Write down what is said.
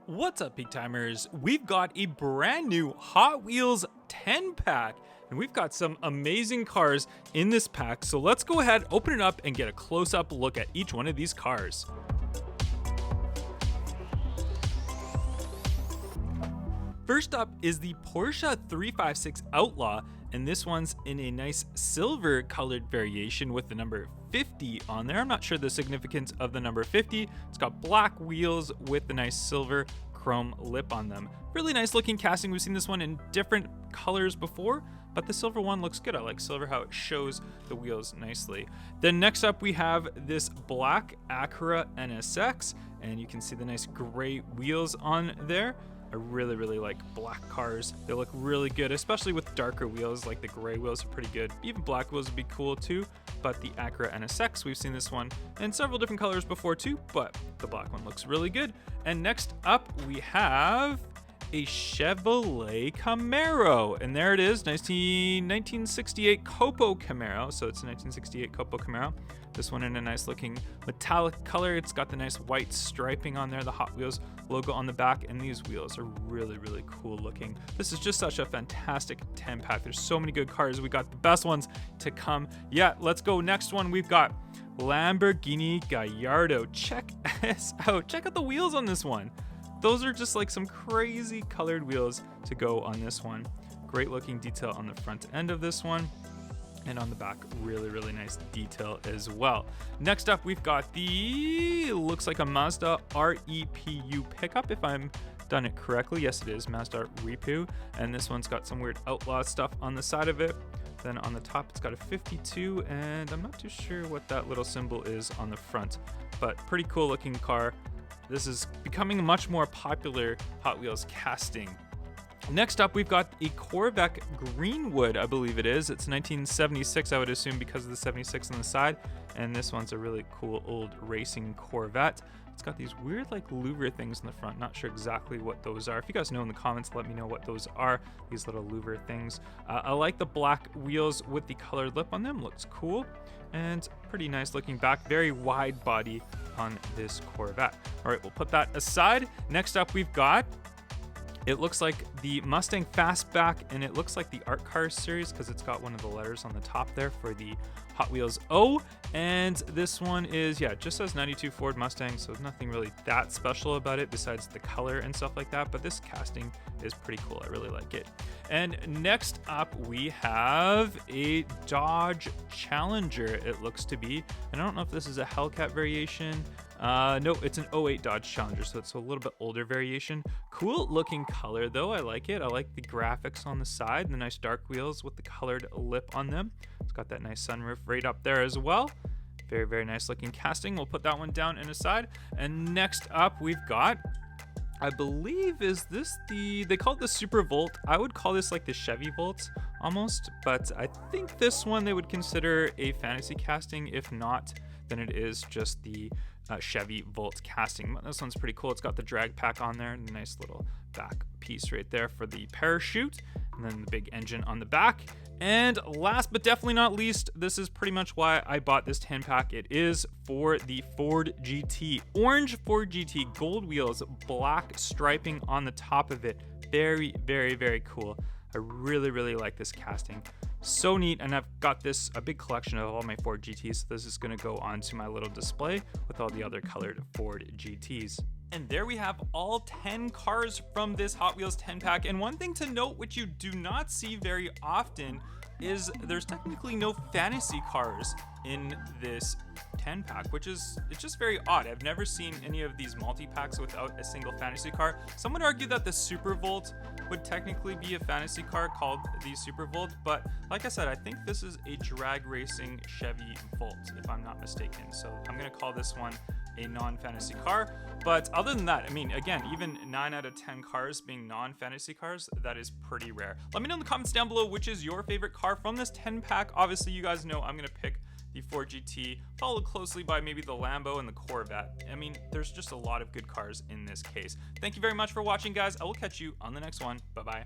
What's up, Peak Timers? We've got a brand new Hot Wheels 10-pack, and we've got some amazing cars in this pack. So let's go ahead, open it up, and get a close-up look at each one of these cars. First up is the Porsche 356 Outlaw, and this one's in a nice silver colored variation with the number 50 on there. I'm not sure the significance of the number 50. It's got black wheels with the nice silver chrome lip on them. Really nice looking casting. We've seen this one in different colors before, but the silver one looks good. I like silver, how it shows the wheels nicely. Then next up we have this black Acura Nsx, and you can see the nice gray wheels on there. I really like black cars. They look really good, especially with darker wheels. Like the gray wheels are pretty good. Even black wheels would be cool too, but the Acura Nsx, we've seen this one in several different colors before too, but the black one looks really good. And next up we have a Chevrolet Camaro, and there it is, 1968 Copo Camaro. So it's a 1968 Copo Camaro. This one in a nice looking metallic color. It's got the nice white striping on there, the Hot Wheels logo on the back, and these wheels are really cool looking. This is just such a fantastic 10-pack. There's so many good cars. We got the best ones to come. Yeah, let's go. Next one, we've got Lamborghini Gallardo. Check this out. Check out the wheels on this one. Those are just like some crazy colored wheels to go on this one. Great looking detail on the front end of this one. And on the back, really nice detail as well. Next up, we've got the, looks like a Mazda REPU pickup, if I'm done it correctly. Yes, it is, Mazda REPU. And this one's got some weird Outlaw stuff on the side of it. Then on the top, it's got a 52, and I'm not too sure what that little symbol is on the front, but pretty cool looking car. This is becoming a much more popular Hot Wheels casting. Next up, we've got a Corvette Greenwood, I believe it is. It's 1976, I would assume, because of the 76 on the side. And this one's a really cool old racing Corvette. It's got these weird like louver things in the front. Not sure exactly what those are. If you guys know in the comments, let me know what those are, these little louver things. I like the black wheels with the colored lip on them. Looks cool. And pretty nice looking back. Very wide body on this Corvette. All right, we'll put that aside. Next up, we've got, it looks like the Mustang Fastback, and it looks like the Art Cars series because it's got one of the letters on the top there for the Hot Wheels O. And this one is, yeah, it just says 92 Ford Mustang, so nothing really that special about it besides the color and stuff like that. But this casting is pretty cool. I really like it. And next up, we have a Dodge Challenger, it looks to be. And I don't know if this is a Hellcat variation. No, it's an '08 Dodge Challenger, so it's a little bit older variation. Cool looking color though, I like it. I like the graphics on the side, the nice dark wheels with the colored lip on them. It's got that nice sunroof right up there as well. Very nice looking casting. We'll put that one down and aside. And next up, we've got, I believe, is this they call it the Super Volt. I would call this like the Chevy Volt almost, but I think this one they would consider a fantasy casting. If not, then it is just the Chevy Volt casting. This one's pretty cool. It's got the drag pack on there and a nice little back piece right there for the parachute, and then the big engine on the back. And last but definitely not least, this is pretty much why I bought this 10-pack. It is for the Ford GT. Orange Ford GT, gold wheels, black striping on the top of it. Very cool. I really like this casting. So neat, and I've got this, a big collection of all my Ford GTs, so this is going to go onto my little display with all the other colored Ford GTs. And there we have all 10 cars from this Hot Wheels 10-pack. And one thing to note, which you do not see very often, is there's technically no fantasy cars in this 10-pack, which is, it's just very odd. I've never seen any of these multi-packs without a single fantasy car. Some would argue that the Super Volt would technically be a fantasy car called the Super Volt, but like I said, I think this is a drag racing Chevy Volt, if I'm not mistaken. So I'm gonna call this one a non-fantasy car. But other than that, I mean, again, even 9 out of 10 cars being non-fantasy cars, that is pretty rare. Let me know in the comments down below which is your favorite car from this 10-pack. Obviously, you guys know I'm gonna pick the Ford GT, followed closely by maybe the Lambo and the Corvette. I mean, there's just a lot of good cars in this case. Thank you very much for watching, guys. I will catch you on the next one. Bye-bye.